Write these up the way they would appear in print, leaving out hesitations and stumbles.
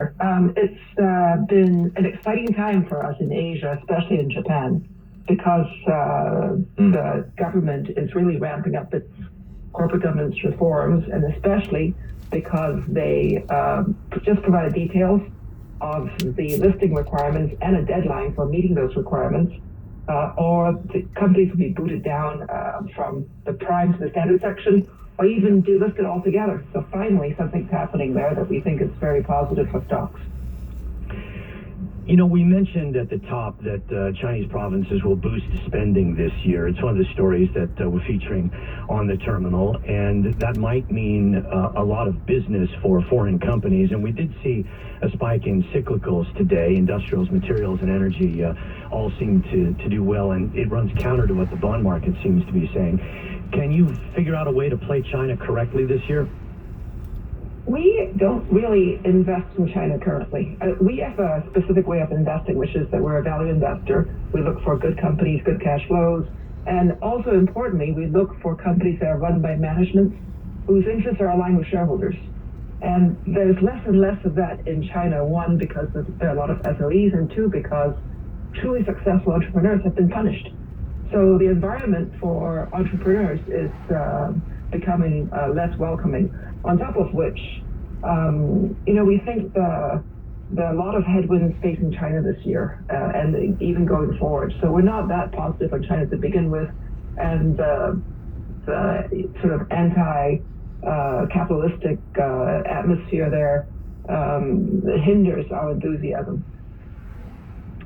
It's been an exciting time for us in Asia, especially in Japan, because the government is really ramping up its corporate governance reforms, and especially because they just provided details of the listing requirements and a deadline for meeting those requirements, or the companies will be booted down from the prime to the standard section, or even delisted altogether. So finally, something's happening there that we think is very positive for stocks. You know, we mentioned at the top that Chinese provinces will boost spending this year. It's one of the stories that we're featuring on the terminal, and that might mean a lot of business for foreign companies. And we did see a spike in cyclicals today. Industrials, materials, and energy all seem to do well, and it runs counter to what the bond market seems to be saying. Can you figure out a way to play China correctly this year? We don't really invest in China currently. We have a specific way of investing, which is that we're a value investor. We look for good companies, good cash flows, and also importantly, we look for companies that are run by management whose interests are aligned with shareholders. And there's less and less of that in China, one, because there are a lot of SOEs, and two, because truly successful entrepreneurs have been punished. So the environment for entrepreneurs is becoming less welcoming. On top of which, we think there are a lot of headwinds facing China this year, and even going forward. So we're not that positive on China to begin with, and the sort of anti-capitalistic atmosphere there hinders our enthusiasm.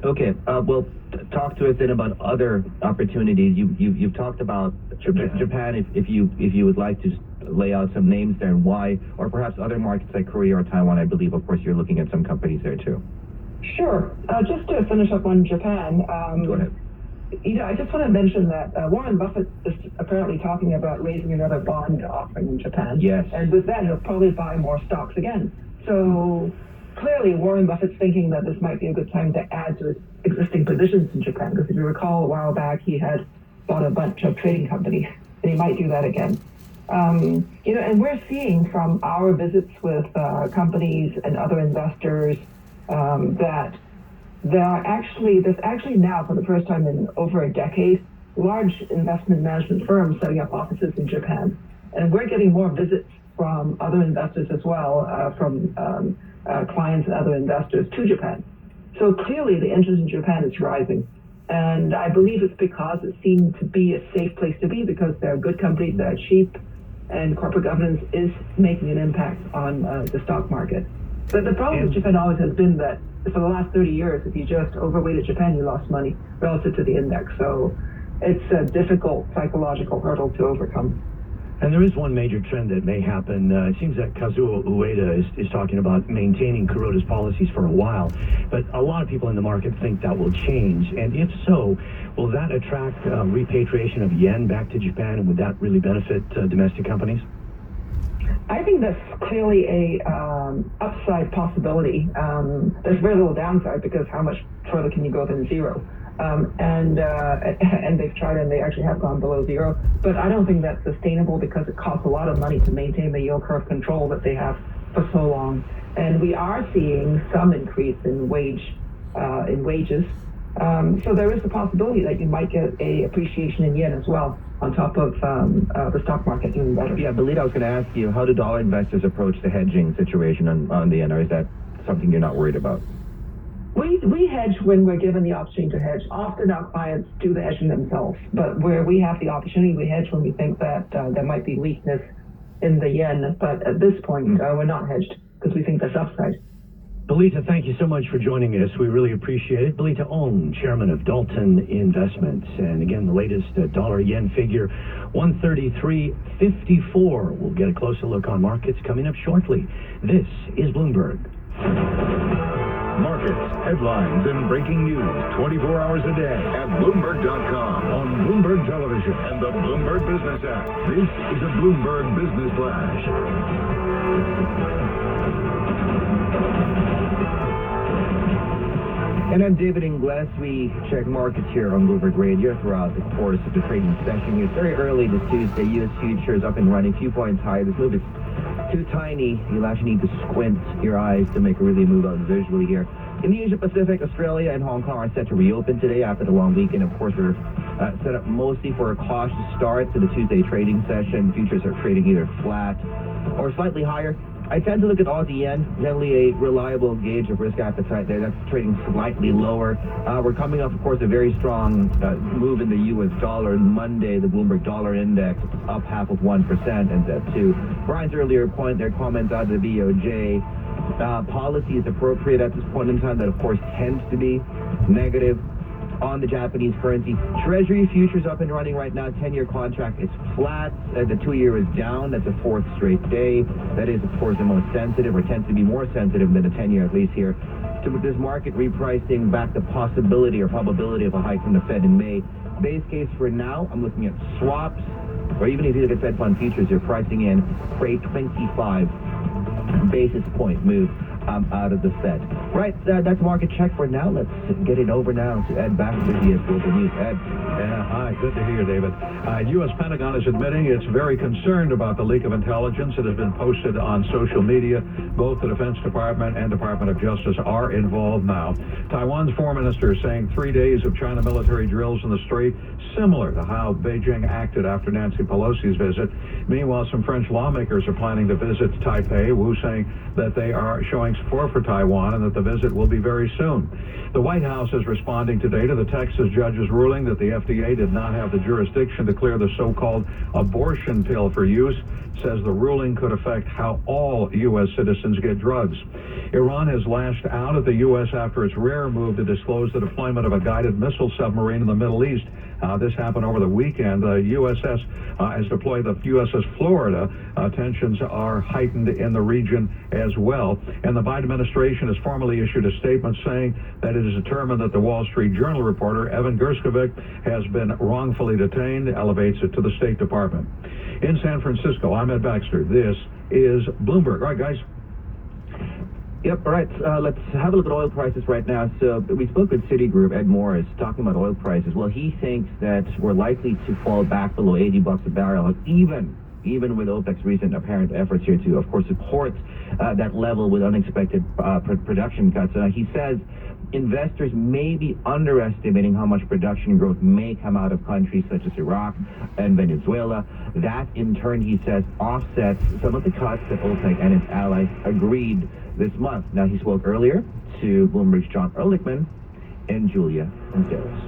Okay, well, talk to us then about other opportunities. You've talked about Japan. If you would like to lay out some names there and why, or perhaps other markets like Korea or Taiwan. I believe, of course, you're looking at some companies there too. Sure. Just to finish up on Japan. Go ahead. I just want to mention that Warren Buffett is apparently talking about raising another bond offering in Japan. Yes. And with that, he'll probably buy more stocks again. So clearly, Warren Buffett's thinking that this might be a good time to add to his existing positions in Japan, because if you recall, a while back, he had bought a bunch of trading companies, and he might do that again. And we're seeing from our visits with companies and other investors that there's actually now, for the first time in over a decade, large investment management firms setting up offices in Japan. And we're getting more visits from other investors as well, from clients and other investors to Japan. So clearly the interest in Japan is rising. And I believe it's because it seemed to be a safe place to be, because there are good companies that are cheap, and corporate governance is making an impact on the stock market. But the problem with Japan always has been that for the last 30 years, if you just overweighted Japan, you lost money relative to the index. So it's a difficult psychological hurdle to overcome. And there is one major trend that may happen. It seems that Kazuo Ueda is talking about maintaining Kuroda's policies for a while, but a lot of people in the market think that will change. And if so, will that attract repatriation of yen back to Japan, and would that really benefit domestic companies? I think that's clearly a upside possibility. There's very little downside, because how much further can you go than zero? And they've tried, and they actually have gone below zero. But I don't think that's sustainable, because it costs a lot of money to maintain the yield curve control that they have for so long. And we are seeing some increase in wages. So there is a possibility that you might get a appreciation in yen as well, on top of the stock market doing better. Yeah, Belita, I was going to ask you, how do dollar investors approach the hedging situation on the yen, or is that something you're not worried about? We hedge when we're given the opportunity to hedge. Often our clients do the hedging themselves, but where we have the opportunity, we hedge when we think that there might be weakness in the yen. But at this point, we're not hedged, because we think there's upside. Belita, thank you so much for joining us. We really appreciate it. Belita Ong, chairman of Dalton Investments. And again, the latest dollar-yen figure, 133.54. We'll get a closer look on markets coming up shortly. This is Bloomberg. Markets, headlines, and breaking news 24 hours a day at Bloomberg.com, on Bloomberg Television, and the Bloomberg Business app. This is a Bloomberg Business Flash. And I'm David Ingles. We check markets here on Bloomberg Radio throughout the course of the trading session. It's very early this Tuesday. U.S. futures up and running, few points higher. This move is too tiny. You'll actually need to squint your eyes to make a really move out visually here. In the Asia Pacific, Australia and Hong Kong are set to reopen today after the long weekend. Of course, we're set up mostly for a cautious start to the Tuesday trading session. Futures are trading either flat or slightly higher. I tend to look at Aussie yen, generally a reliable gauge of risk appetite there. That's trading slightly lower. We're coming off, of course, a very strong move in the U.S. dollar. Monday, the Bloomberg Dollar Index up 0.5%, and to Brian's earlier point, their comments out of the BOJ, policy is appropriate at this point in time. That, of course, tends to be negative on the Japanese currency. Treasury futures up and running right now. 10-year contract is flat. The 2-year is down. That's a fourth straight day. That is, of course, the most sensitive, or tends to be more sensitive than the 10-year, at least here. So with this market repricing back the possibility or probability of a hike from the Fed in May. Base case for now, I'm looking at swaps, or even if you look at Fed fund futures, you're pricing in for a 25 basis point move out of the Fed. Right, that's market check for now. Let's get it over now to Ed back to the Global News. Ed. Yeah, hi, good to hear you, David. U.S. Pentagon is admitting it's very concerned about the leak of intelligence that has been posted on social media. Both the Defense Department and Department of Justice are involved now. Taiwan's foreign minister is saying 3 days of China military drills in the Strait, similar to how Beijing acted after Nancy Pelosi's visit. Meanwhile, some French lawmakers are planning to visit Taipei. Wu saying that they are showing support for Taiwan and that the visit will be very soon. The White House is responding today to the Texas judge's ruling that the FDA did not have the jurisdiction to clear the so-called abortion pill for use. Says the ruling could affect how all U.S. citizens get drugs. Iran has lashed out at the U.S. after its rare move to disclose the deployment of a guided missile submarine in the Middle East. This happened over the weekend. The USS has deployed the USS Florida. Tensions are heightened in the region as well. And the Biden administration has formally issued a statement saying that it is determined that the Wall Street Journal reporter, Evan Gershkovich, has been wrongfully detained, elevates it to the State Department. In San Francisco, I'm Ed Baxter. This is Bloomberg. All right, guys. Yep, all right. Let's have a look at oil prices right now. So we spoke with Citigroup, Ed Morris, talking about oil prices. Well, he thinks that we're likely to fall back below $80 a barrel, even with OPEC's recent apparent efforts here to, of course, support that level with unexpected production cuts. He says investors may be underestimating how much production growth may come out of countries such as Iraq and Venezuela. That, in turn, he says, offsets some of the cuts that OPEC and its allies agreed this month. Now, he spoke earlier to Bloomberg's John Ehrlichman and Julia Gonzalez.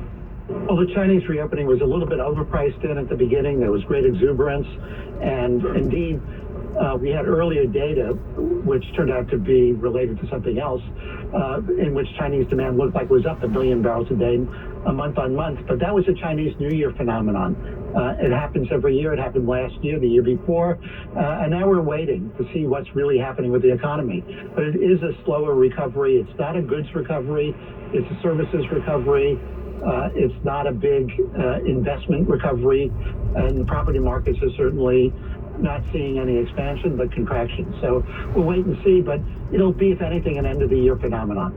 Well, the Chinese reopening was a little bit overpriced in at the beginning. There was great exuberance, and indeed, we had earlier data, which turned out to be related to something else, in which Chinese demand looked like it was up 1 billion barrels a day, month on month. But that was a Chinese New Year phenomenon. It happens every year. It happened last year, the year before, and now we're waiting to see what's really happening with the economy. But it is a slower recovery. It's not a goods recovery. It's a services recovery. It's not a big investment recovery, and the property markets are certainly not seeing any expansion but contraction. So we'll wait and see, but it'll be, if anything, an end-of-the-year phenomenon.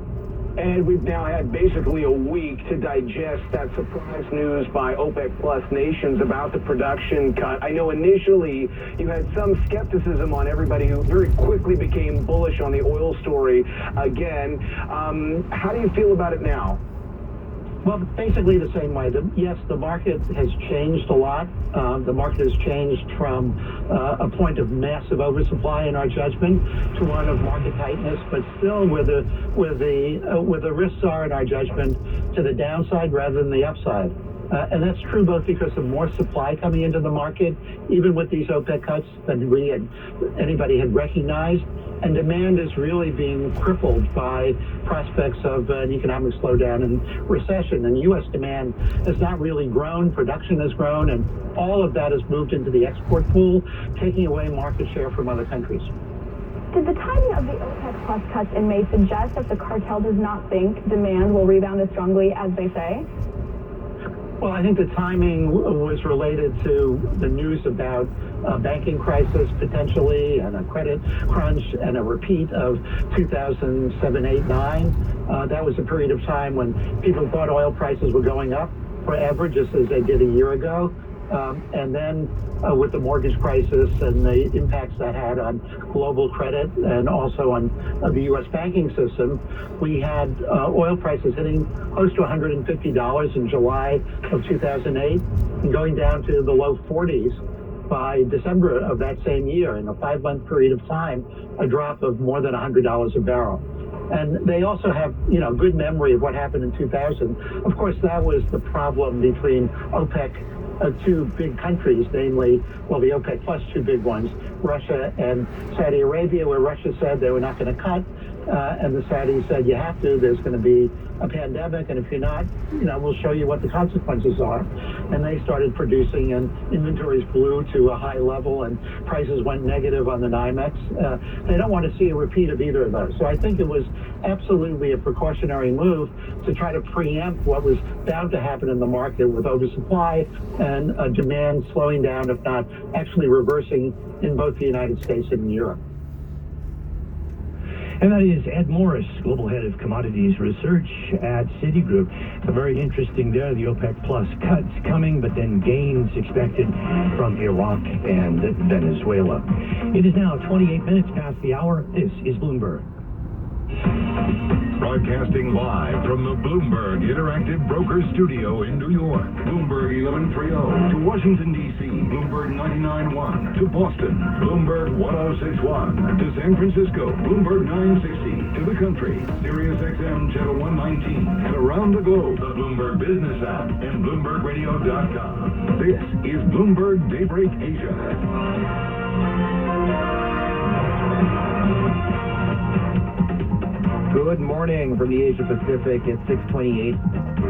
And we've now had basically a week to digest that surprise news by OPEC Plus nations about the production cut. I know initially you had some skepticism on everybody who very quickly became bullish on the oil story again. How do you feel about it now? Well, basically the same way. Yes, the market has changed a lot. The market has changed from a point of massive oversupply in our judgment to one of market tightness, but still where the risks are in our judgment to the downside rather than the upside. And that's true both because of more supply coming into the market, even with these OPEC cuts, than anybody had recognized. And demand is really being crippled by prospects of an economic slowdown and recession. And U.S. demand has not really grown. Production has grown, and all of that has moved into the export pool, taking away market share from other countries. Did the timing of the OPEC Plus cuts in May suggest that the cartel does not think demand will rebound as strongly as they say? Well, I think the timing was related to the news about a banking crisis potentially, and a credit crunch, and a repeat of 2007, 8, 9. That was a period of time when people thought oil prices were going up forever, just as they did a year ago. And then with the mortgage crisis and the impacts that had on global credit and also on the U.S. banking system, we had oil prices hitting close to $150 in July of 2008 and going down to the low 40s by December of that same year. In a 5-month period of time, a drop of more than $100 a barrel. And they also have, good memory of what happened in 2000. Of course, that was the problem between OPEC, two big countries, namely, the OPEC plus two big ones, Russia and Saudi Arabia, where Russia said they were not going to cut, and the Saudis said, you have to, there's going to be a pandemic, and if you're not, we'll show you what the consequences are. And they started producing, and inventories blew to a high level, and prices went negative on the NYMEX. They don't want to see a repeat of either of those. So I think it was absolutely a precautionary move to try to preempt what was bound to happen in the market with oversupply and demand slowing down, if not actually reversing in both the United States and Europe. And that is Ed Morris, Global Head of Commodities Research at Citigroup. Very interesting there, the OPEC Plus cuts coming, but then gains expected from Iraq and Venezuela. It is now 28 minutes past the hour. This is Bloomberg. Broadcasting live from the Bloomberg Interactive Brokers Studio in New York. Bloomberg 1130 to Washington, D.C. Bloomberg 99.1 to Boston. Bloomberg 1061 to San Francisco. Bloomberg 960 to the country. Sirius XM Channel 119 and around the globe. The Bloomberg Business app and BloombergRadio.com. This is Bloomberg Daybreak Asia. Good morning from the Asia Pacific. It's 6:28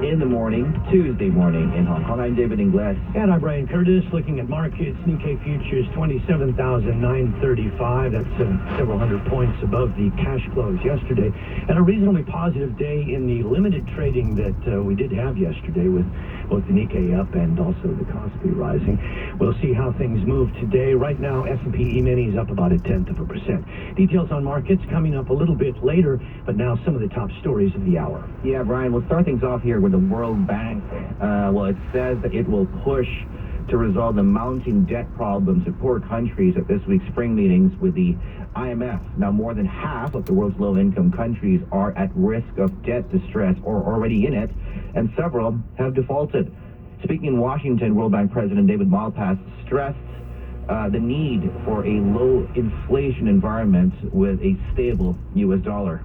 in the morning, Tuesday morning in Hong Kong. I'm David Ingles. And I'm Brian Curtis, looking at markets. Nikkei futures 27,935. That's several hundred points above the cash close yesterday. And a reasonably positive day in the limited trading that we did have yesterday, with both the Nikkei up and also the Kospi rising. We'll see how things move today. Right now, S&P E-mini is up about 0.1%. Details on markets coming up a little bit later, but now some of the top stories of the hour. Yeah, Brian, we'll start things off here with the World Bank. It says that it will push to resolve the mounting debt problems of poor countries at this week's spring meetings with the IMF. Now, more than half of the world's low-income countries are at risk of debt distress or already in it, and several have defaulted. Speaking in Washington, World Bank President David Malpass stressed the need for a low inflation environment with a stable U.S. dollar.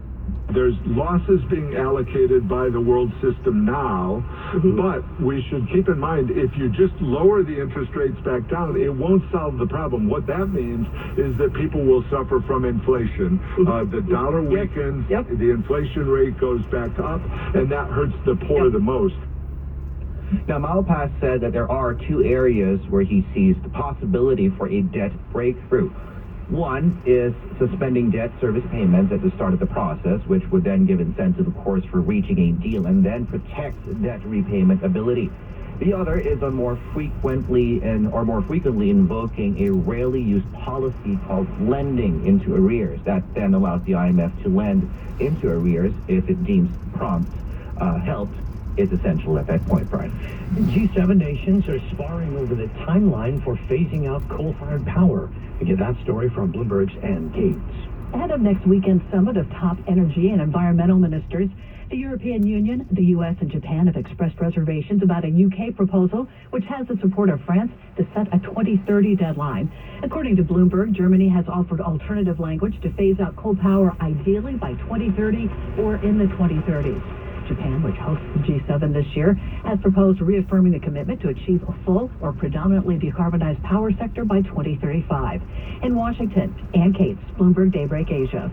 There's losses being allocated by the world system now, but we should keep in mind, if you just lower the interest rates back down, it won't solve the problem. What that means is that people will suffer from inflation. The dollar weakens, the inflation rate goes back up, and that hurts the poor the most. Now, Malpass said that there are two areas where he sees the possibility for a debt breakthrough. One is suspending debt service payments at the start of the process, which would then give incentive, of course, for reaching a deal and then protect debt repayment ability. The other is on more frequently invoking a rarely used policy called lending into arrears. That then allows the IMF to lend into arrears if it deems prompt help is essential at that point, Brian. G7 nations are sparring over the timeline for phasing out coal-fired power. We get that story from Bloomberg's Ann Gates. Ahead of next weekend's summit of top energy and environmental ministers, the European Union, the U.S., and Japan have expressed reservations about a UK proposal which has the support of France to set a 2030 deadline. According to Bloomberg, Germany has offered alternative language to phase out coal power ideally by 2030 or in the 2030s. Japan, which hosts the G7 this year, has proposed reaffirming the commitment to achieve a full or predominantly decarbonized power sector by 2035. In Washington, Ann Cates, Bloomberg Daybreak Asia.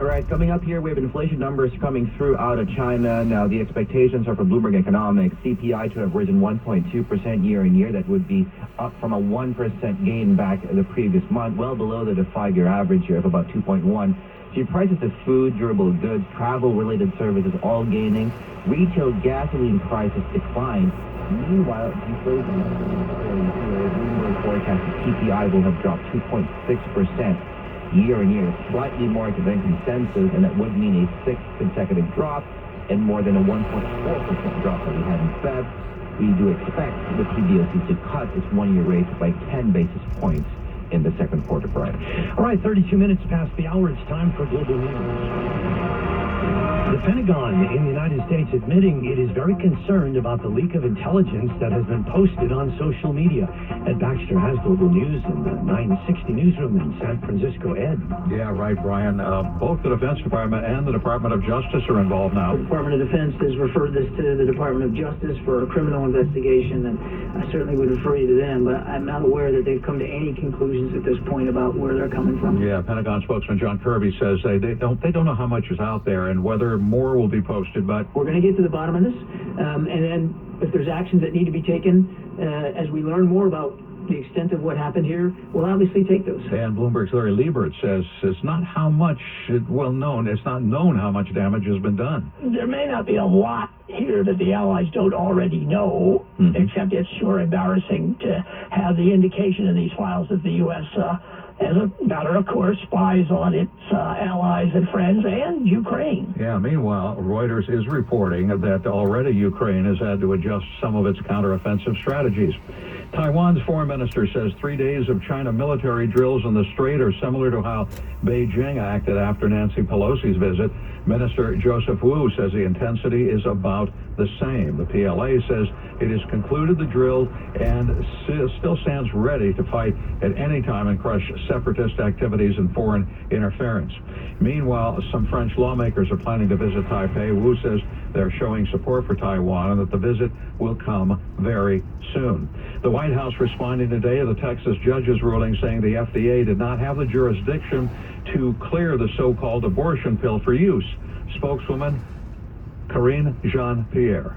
All right, coming up here, we have inflation numbers coming through out of China. Now, the expectations are for Bloomberg Economics, CPI to have risen 1.2% year on year. That would be up from a 1% gain back the previous month, well below the 5-year average here of about 2.1. See, prices of food, durable goods, travel-related services all gaining. Retail gasoline prices declined. Meanwhile, inflation Bloomberg forecasts the CPI will have dropped 2.6% year on year, slightly more than consensus, and that would mean a 6th consecutive drop and more than a 1.4% drop that we had in Feb. we do expect the PBOC to cut its one-year rate by 10 basis points in the second quarter, Brian. All right, 32 minutes past the hour. It's time for Global News. The Pentagon in the United States admitting it is very concerned about the leak of intelligence that has been posted on social media. Ed Baxter has Global News in the 960 newsroom in San Francisco. Ed. Yeah, right, Brian. Both the Defense Department and the Department of Justice are involved now. The Department of Defense has referred this to the Department of Justice for a criminal investigation, and I certainly would refer you to them, but I'm not aware that they've come to any conclusions at this point about where they're coming from. Yeah, Pentagon spokesman John Kirby says they don't know how much is out there and whether more will be posted, but we're going to get to the bottom of this, and then if there's actions that need to be taken as we learn more about the extent of what happened here, we'll obviously take those. And Bloomberg's Larry Liebert says it's not known how much damage has been done. There may not be a lot here that the Allies don't already know, except it's sure embarrassing to have the indication in these files that the U.S., as a matter of course, spies on its allies and friends and Ukraine. Yeah, meanwhile, Reuters is reporting that already Ukraine has had to adjust some of its counteroffensive strategies. Taiwan's foreign minister says 3 days of China military drills in the strait are similar to how Beijing acted after Nancy Pelosi's visit. Minister Joseph Wu says the intensity is about the same. The PLA says it has concluded the drill and still stands ready to fight at any time and crush separatist activities and foreign interference. Meanwhile, some French lawmakers are planning to visit Taipei. Wu says they're showing support for Taiwan and that the visit will come very soon. The White House responding today to the Texas judge's ruling saying the FDA did not have the jurisdiction to clear the so-called abortion pill for use. Spokeswoman Karine Jean-Pierre.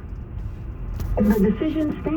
The decision stands.